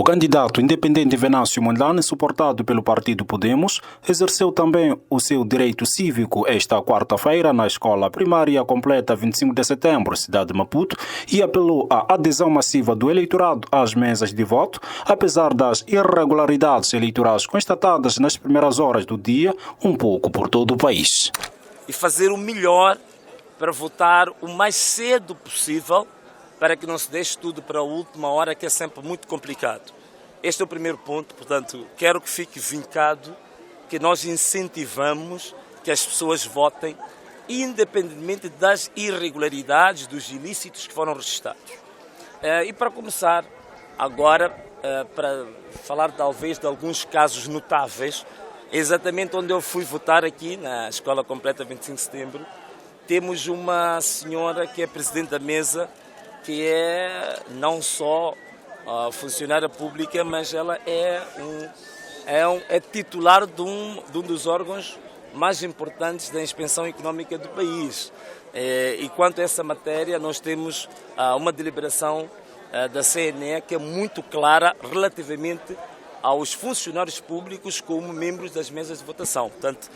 candidato independente Venâncio Mondlane, suportado pelo partido Podemos, exerceu também o seu direito cívico esta quarta-feira na escola primária completa 25 de setembro, cidade de Maputo, e apelou à adesão massiva do eleitorado às mesas de voto, apesar das irregularidades eleitorais constatadas nas primeiras horas do dia, um pouco por todo o país. E fazer o melhor para votar o mais cedo possível, para que não se deixe tudo para a última hora, que é sempre muito complicado. Este é o primeiro ponto, portanto, quero que fique vincado que nós incentivamos que as pessoas votem, independentemente das irregularidades, dos ilícitos que foram registrados. E para começar, agora, para falar talvez de alguns casos notáveis, exatamente onde eu fui votar aqui, na Escola Completa 25 de Setembro, temos uma senhora que é presidente da mesa, que é não só funcionária pública, mas ela é titular de um dos órgãos mais importantes da inspeção económica do país. E quanto a essa matéria, nós temos uma deliberação da CNE que é muito clara relativamente aos funcionários públicos como membros das mesas de votação. Portanto,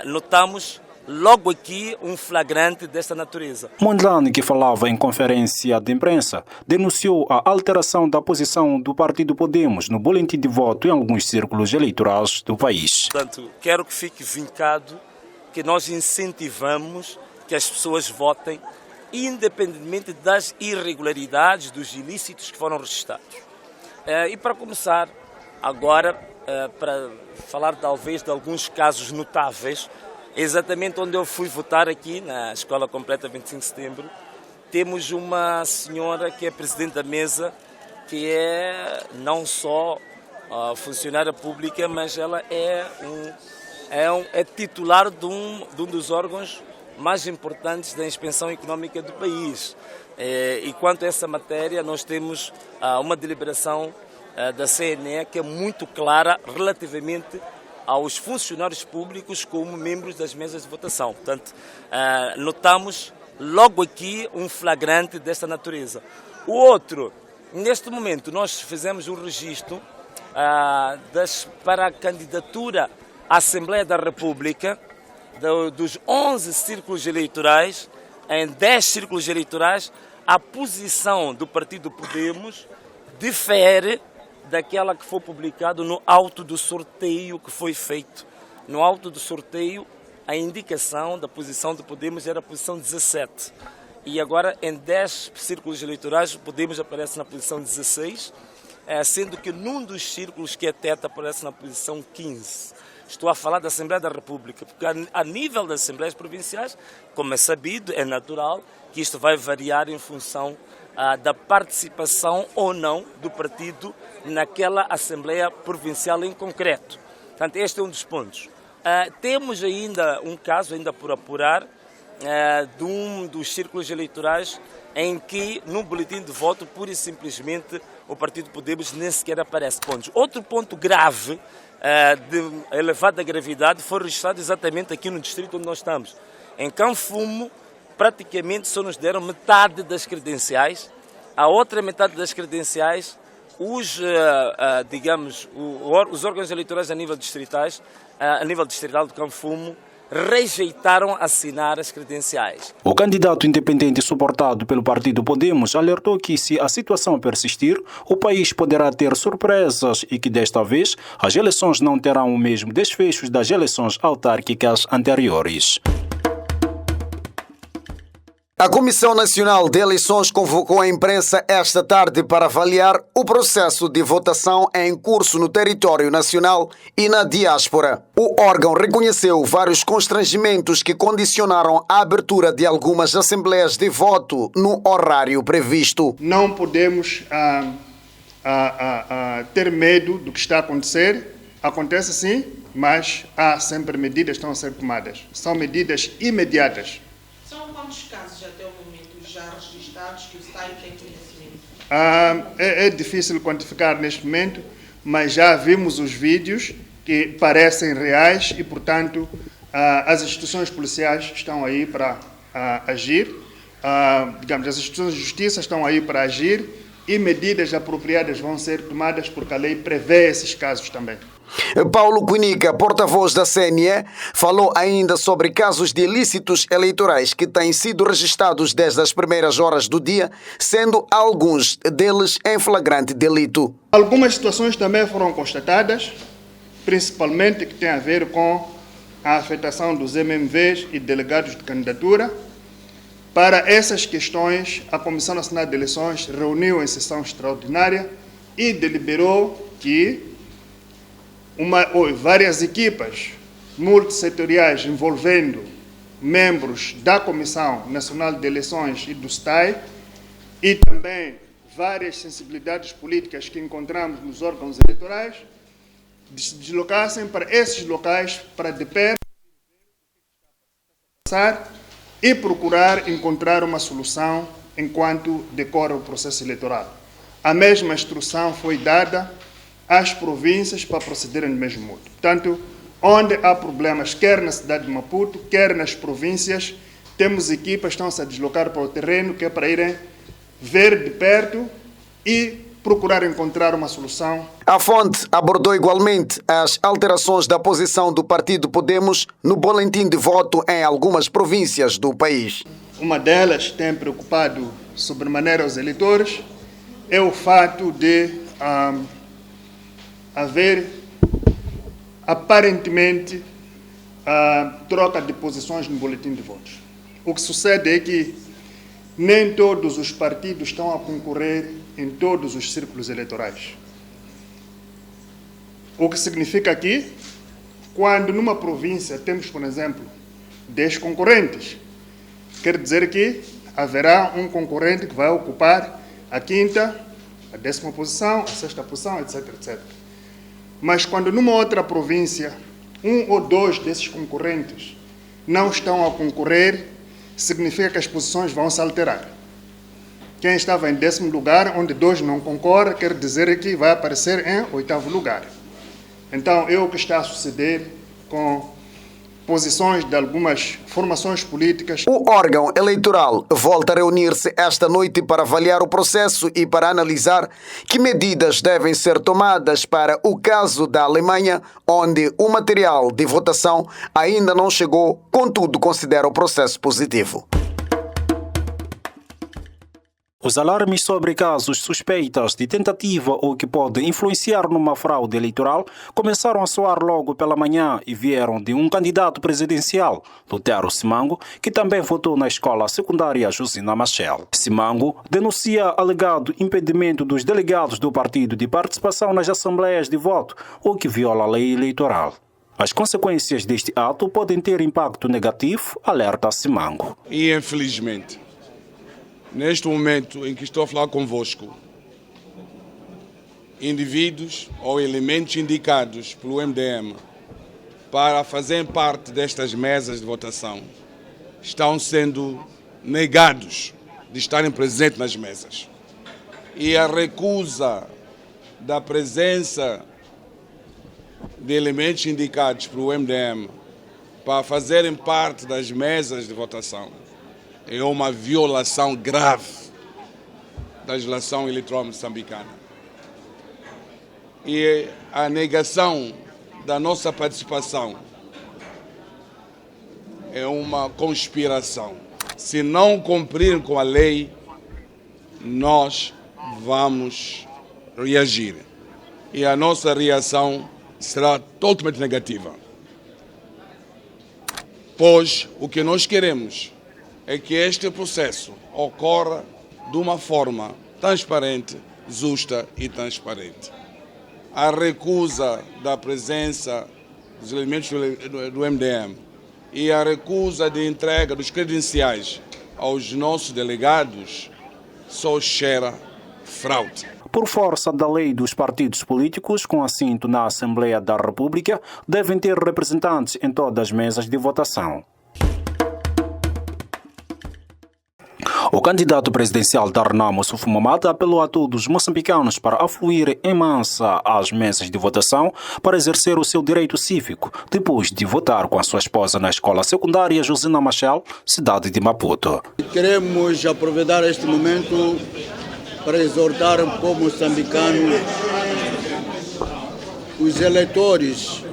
notamos logo aqui um flagrante desta natureza. Mondlane, que falava em conferência de imprensa, denunciou a alteração da posição do partido Podemos no boletim de voto em alguns círculos eleitorais do país. Portanto, quero que fique vincado que nós incentivamos que as pessoas votem, independentemente das irregularidades, dos ilícitos que foram registrados. E para começar, agora, para falar talvez de alguns casos notáveis, exatamente onde eu fui votar aqui, na Escola Completa 25 de Setembro, temos uma senhora que é presidente da mesa, que é não só funcionária pública, mas ela é titular de um dos órgãos mais importantes da inspeção económica do país. E quanto a essa matéria, nós temos uma deliberação da CNE que é muito clara relativamente aos funcionários públicos como membros das mesas de votação. Portanto, notamos logo aqui um flagrante desta natureza. O outro, neste momento, nós fizemos um registro para a candidatura à Assembleia da República, dos 11 círculos eleitorais, em 10 círculos eleitorais, a posição do partido Podemos difere daquela que foi publicado no auto do sorteio que foi feito. No auto do sorteio, a indicação da posição do Podemos era a posição 17. E agora, em 10 círculos eleitorais, o Podemos aparece na posição 16, sendo que num dos círculos que é teto aparece na posição 15. Estou a falar da Assembleia da República, porque a nível das Assembleias Provinciais, como é sabido, é natural que isto vai variar em função da participação ou não do partido naquela Assembleia Provincial em concreto. Portanto, este é um dos pontos. Temos ainda um caso ainda por apurar de um dos círculos eleitorais em que no boletim de voto, pura e simplesmente, o partido Podemos nem sequer aparece. Pontos. Outro ponto grave, de elevada gravidade, foi registrado exatamente aqui no distrito onde nós estamos. Em Canfumo, praticamente só nos deram metade das credenciais. A outra metade das credenciais, os órgãos eleitorais a nível distrital de Canfumo, rejeitaram assinar as credenciais. O candidato independente suportado pelo partido Podemos alertou que, se a situação persistir, o país poderá ter surpresas e que, desta vez, as eleições não terão o mesmo desfecho das eleições autárquicas anteriores. A Comissão Nacional de Eleições convocou a imprensa esta tarde para avaliar o processo de votação em curso no território nacional e na diáspora. O órgão reconheceu vários constrangimentos que condicionaram a abertura de algumas assembleias de voto no horário previsto. Não podemos ter medo do que está a acontecer. Acontece sim, mas há sempre medidas que estão a ser tomadas. São medidas imediatas. São quantos casos até o momento já registrados que o STAI tem conhecimento? É difícil quantificar neste momento, mas já vimos os vídeos que parecem reais e, portanto, as instituições policiais estão aí para agir, as instituições de justiça estão aí para agir e medidas apropriadas vão ser tomadas porque a lei prevê esses casos também. Paulo Cuinica, porta-voz da CNE, falou ainda sobre casos de ilícitos eleitorais que têm sido registrados desde as primeiras horas do dia, sendo alguns deles em flagrante delito. Algumas situações também foram constatadas, principalmente que tem a ver com a afetação dos MMVs e delegados de candidatura. Para essas questões, a Comissão Nacional de Eleições reuniu em sessão extraordinária e deliberou que várias equipas multissetoriais envolvendo membros da Comissão Nacional de Eleições e do STAI e também várias sensibilidades políticas que encontramos nos órgãos eleitorais se deslocassem para esses locais para de perto passar e procurar encontrar uma solução enquanto decorre o processo eleitoral. A mesma instrução foi dada às províncias para procederem do mesmo modo. Portanto, onde há problemas, quer na cidade de Maputo, quer nas províncias, temos equipas que estão-se a deslocar para o terreno, que é para irem ver de perto e procurar encontrar uma solução. A fonte abordou igualmente as alterações da posição do partido Podemos no boletim de voto em algumas províncias do país. Uma delas que tem preocupado sobremaneira os eleitores é o fato de haver aparentemente troca de posições no boletim de votos. O que sucede é que nem todos os partidos estão a concorrer em todos os círculos eleitorais. O que significa que, quando numa província temos, por exemplo, 10 concorrentes, quer dizer que haverá um concorrente que vai ocupar a quinta, a 10ª posição, a 6ª posição, etc, etc. Mas quando numa outra província, 1 ou 2 desses concorrentes não estão a concorrer, significa que as posições vão se alterar. Quem estava em 10º lugar, onde 2 não concorrem, quer dizer que vai aparecer em 8º lugar. Então, é o que está a suceder com posições de algumas formações políticas. O órgão eleitoral volta a reunir-se esta noite para avaliar o processo e para analisar que medidas devem ser tomadas para o caso da Alemanha, onde o material de votação ainda não chegou, contudo considera o processo positivo. Os alarmes sobre casos suspeitas de tentativa ou que podem influenciar numa fraude eleitoral começaram a soar logo pela manhã e vieram de um candidato presidencial, Lutero Simango, que também votou na escola secundária Josina Machel. Simango denuncia alegado impedimento dos delegados do partido de participação nas assembleias de voto, o que viola a lei eleitoral. As consequências deste ato podem ter impacto negativo, alerta Simango. E infelizmente, neste momento em que estou a falar convosco, indivíduos ou elementos indicados pelo MDM para fazerem parte destas mesas de votação estão sendo negados de estarem presentes nas mesas. E a recusa da presença de elementos indicados pelo MDM para fazerem parte das mesas de votação é uma violação grave da legislação eleitoral moçambicana. E a negação da nossa participação é uma conspiração. Se não cumprir com a lei, nós vamos reagir. E a nossa reação será totalmente negativa. Pois o que nós queremos é que este processo ocorra de uma forma transparente, justa e transparente. A recusa da presença dos elementos do MDM e a recusa de entrega dos credenciais aos nossos delegados só cheira fraude. Por força da lei dos partidos políticos, com assento na Assembleia da República, devem ter representantes em todas as mesas de votação. O candidato presidencial da Renamo, Sufo Mamata, apelou a todos os moçambicanos para afluírem em massa às mesas de votação para exercer o seu direito cívico, depois de votar com a sua esposa na escola secundária Josina Machel, cidade de Maputo. Queremos aproveitar este momento para exortar o povo moçambicano, os eleitores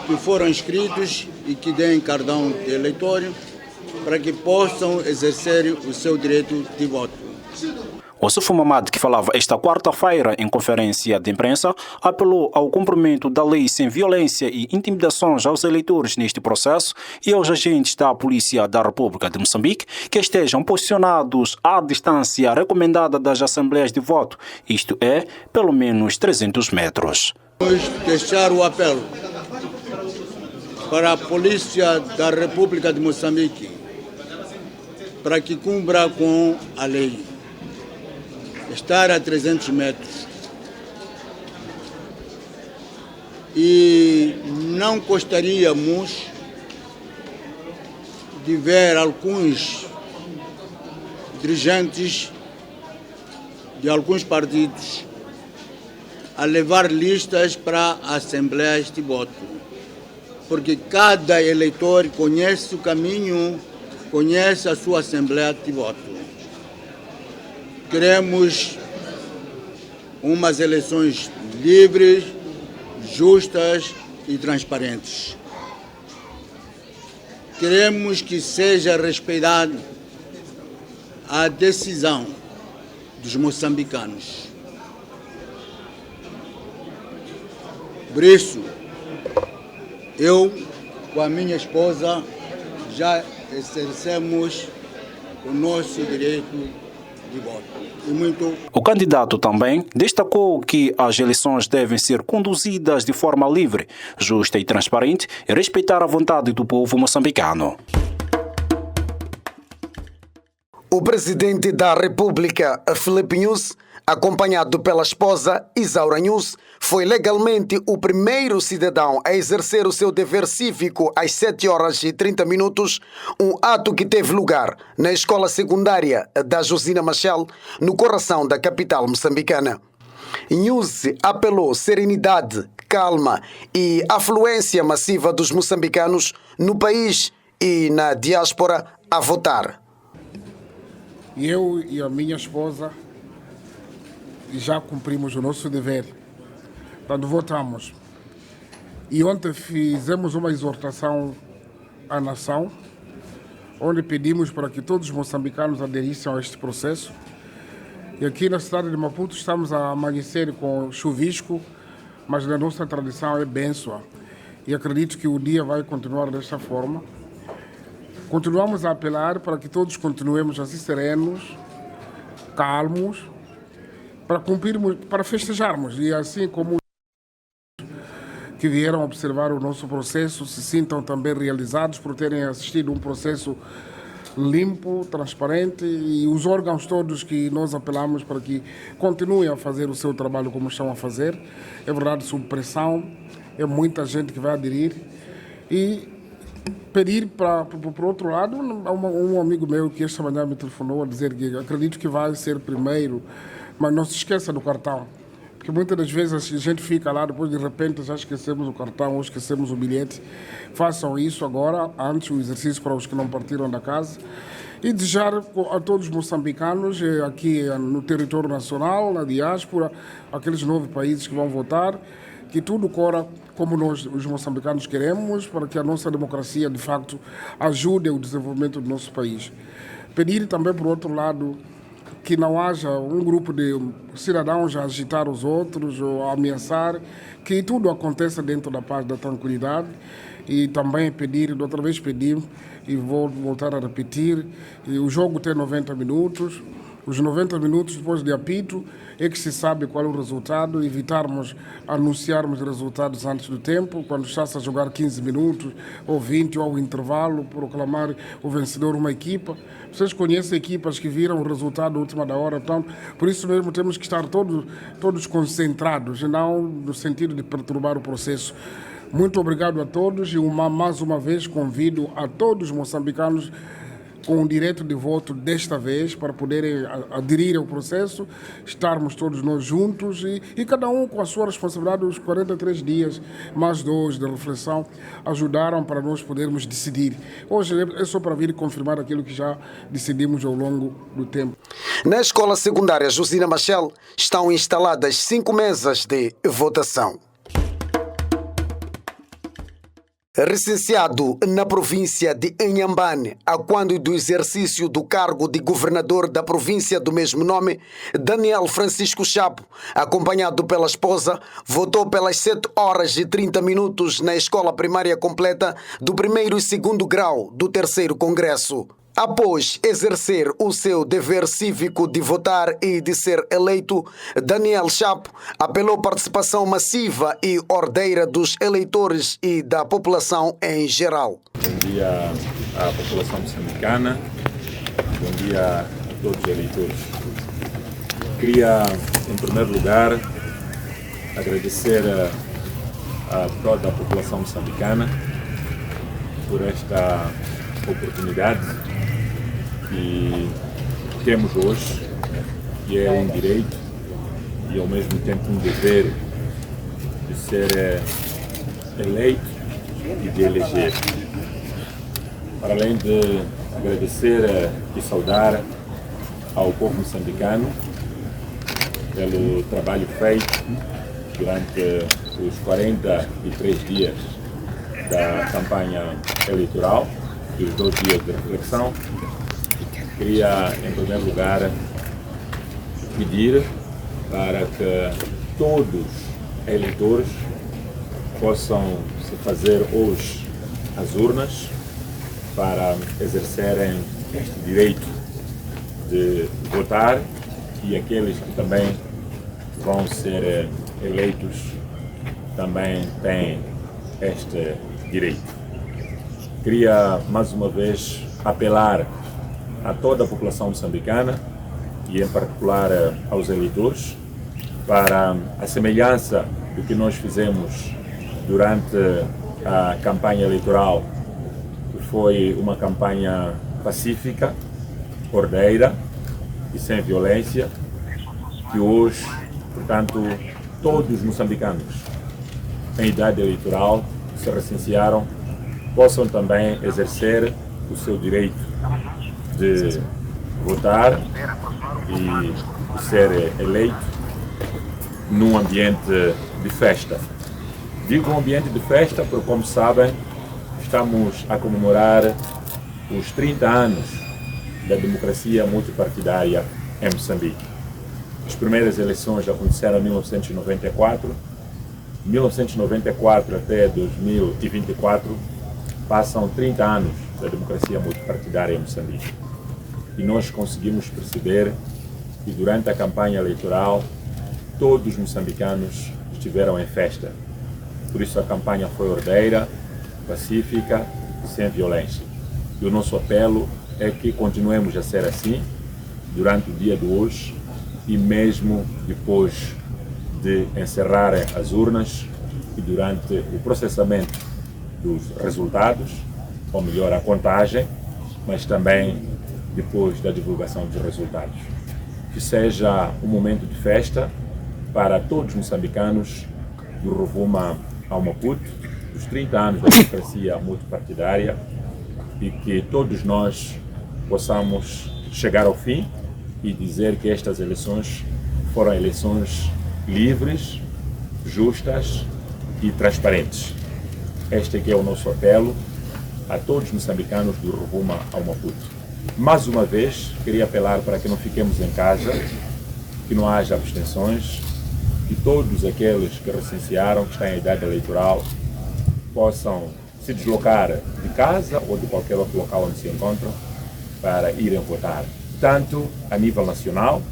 que foram inscritos e que deem cartão de eleitor, para que possam exercer o seu direito de voto. O Sufo Mamad, que falava esta quarta-feira em conferência de imprensa, apelou ao cumprimento da lei sem violência e intimidações aos eleitores neste processo e aos agentes da Polícia da República de Moçambique que estejam posicionados à distância recomendada das assembleias de voto, isto é, pelo menos 300 metros. Vamos deixar o apelo para a Polícia da República de Moçambique para que cumpra com a lei. Estar a 300 metros. E não gostaríamos de ver alguns dirigentes de alguns partidos a levar listas para assembleias de voto. Porque cada eleitor conhece o caminho, conhece a sua assembleia de voto. Queremos umas eleições livres, justas e transparentes. Queremos que seja respeitada a decisão dos moçambicanos. Por isso, eu com a minha esposa já exercemos o nosso direito de voto. O candidato também destacou que as eleições devem ser conduzidas de forma livre, justa e transparente e respeitar a vontade do povo moçambicano. O presidente da República, Filipe Nyusi, acompanhado pela esposa Isaura Nyusi, foi legalmente o primeiro cidadão a exercer o seu dever cívico às 7h30, um ato que teve lugar na escola secundária da Josina Machel, no coração da capital moçambicana. Nyusi apelou serenidade, calma e afluência massiva dos moçambicanos no país e na diáspora a votar. Eu e a minha esposa já cumprimos o nosso dever, quando votamos. E ontem fizemos uma exortação à nação, onde pedimos para que todos os moçambicanos aderissem a este processo. E aqui na cidade de Maputo estamos a amanhecer com chuvisco, mas na nossa tradição é bênção. E acredito que o dia vai continuar desta forma. Continuamos a apelar para que todos continuemos assim serenos, calmos, para cumprirmos, para festejarmos. E assim como que vieram observar o nosso processo se sintam também realizados por terem assistido um processo limpo, transparente, e os órgãos todos que nós apelamos para que continuem a fazer o seu trabalho como estão a fazer. É verdade, sob pressão, é muita gente que vai aderir. E pedir por outro lado, um amigo meu que esta manhã me telefonou a dizer que acredito que vai ser primeiro, mas não se esqueça do cartão. Porque muitas das vezes a gente fica lá, depois de repente já esquecemos o cartão ou esquecemos o bilhete. Façam isso agora, antes o exercício para os que não partiram da casa. E desejar a todos os moçambicanos, aqui no território nacional, na diáspora, aqueles 9 países que vão votar, que tudo corra como nós, os moçambicanos, queremos, para que a nossa democracia, de facto, ajude o desenvolvimento do nosso país. Pedir também, por outro lado, que não haja um grupo de cidadãos a agitar os outros ou a ameaçar, que tudo aconteça dentro da paz, da tranquilidade. E também pedir, de outra vez pedir, e vou voltar a repetir, e o jogo tem 90 minutos, os 90 minutos depois de apito é que se sabe qual é o resultado, evitarmos anunciarmos resultados antes do tempo, quando está-se a jogar 15 minutos ou 20 ou ao intervalo, proclamar o vencedor uma equipa. Vocês conhecem equipas que viram o resultado na última da hora, então por isso mesmo temos que estar todos concentrados, e não no sentido de perturbar o processo. Muito obrigado a todos e mais uma vez convido a todos os moçambicanos com o direito de voto desta vez, para poderem aderir ao processo, estarmos todos nós juntos e cada um com a sua responsabilidade. Os 43 dias, mais 2 de reflexão, ajudaram para nós podermos decidir. Hoje é só para vir confirmar aquilo que já decidimos ao longo do tempo. Na escola secundária Josina Machel estão instaladas 5 mesas de votação. Recenseado na província de Inhambane, a quando do exercício do cargo de governador da província do mesmo nome, Daniel Francisco Chapo, acompanhado pela esposa, votou pelas 7h30 na escola primária completa do 1º e 2º grau do 3º Congresso. Após exercer o seu dever cívico de votar e de ser eleito, Daniel Chapo apelou participação massiva e ordeira dos eleitores e da população em geral. Bom dia à população moçambicana, bom dia a todos os eleitores. Queria, em primeiro lugar, agradecer a toda a população moçambicana por esta oportunidade que temos hoje, que é um direito e ao mesmo tempo um dever de ser eleito e de eleger. Para além de agradecer e saudar ao povo moçambicano pelo trabalho feito durante os 43 dias da campanha eleitoral e os 2 dias de reflexão, queria, em primeiro lugar, pedir para que todos os eleitores possam se fazer hoje às urnas para exercerem este direito de votar, e aqueles que também vão ser eleitos também têm este direito. Queria, mais uma vez, apelar a toda a população moçambicana e, em particular, aos eleitores, para a semelhança do que nós fizemos durante a campanha eleitoral, que foi uma campanha pacífica, ordeira e sem violência, que hoje, portanto, todos os moçambicanos em idade eleitoral que se recensearam possam também exercer o seu direito de votar e ser eleito num ambiente de festa. Digo um ambiente de festa porque, como sabem, estamos a comemorar os 30 anos da democracia multipartidária em Moçambique. As primeiras eleições aconteceram em 1994. De 1994 até 2024 passam 30 anos da democracia multipartidária em Moçambique. E nós conseguimos perceber que durante a campanha eleitoral todos os moçambicanos estiveram em festa. Por isso a campanha foi ordeira, pacífica e sem violência. E o nosso apelo é que continuemos a ser assim durante o dia de hoje e mesmo depois de encerrarem as urnas e durante o processamento dos resultados, ou melhor, a contagem, mas também depois da divulgação dos resultados. Que seja um momento de festa para todos os moçambicanos do Rovuma ao Maputo, dos 30 anos da democracia multipartidária, e que todos nós possamos chegar ao fim e dizer que estas eleições foram eleições livres, justas e transparentes. Este aqui é o nosso apelo a todos os moçambicanos do Rovuma ao Maputo. Mais uma vez, queria apelar para que não fiquemos em casa, que não haja abstenções, que todos aqueles que recensearam, que estão em idade eleitoral, possam se deslocar de casa ou de qualquer outro local onde se encontram para irem votar, tanto a nível nacional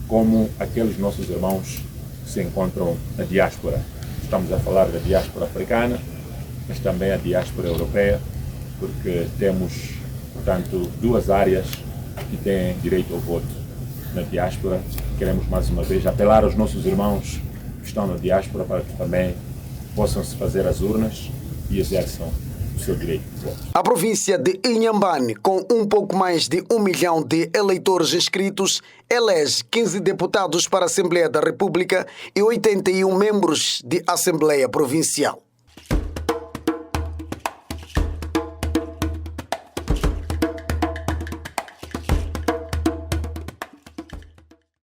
como aqueles nossos irmãos que se encontram na diáspora. Estamos a falar da diáspora africana, mas também a diáspora europeia, porque temos, portanto, 2 áreas que têm direito ao voto na diáspora. Queremos mais uma vez apelar aos nossos irmãos que estão na diáspora para que também possam se fazer às urnas e exerçam o seu direito de voto. A província de Inhambane, com um pouco mais de 1 milhão de eleitores inscritos, elege 15 deputados para a Assembleia da República e 81 membros de Assembleia Provincial.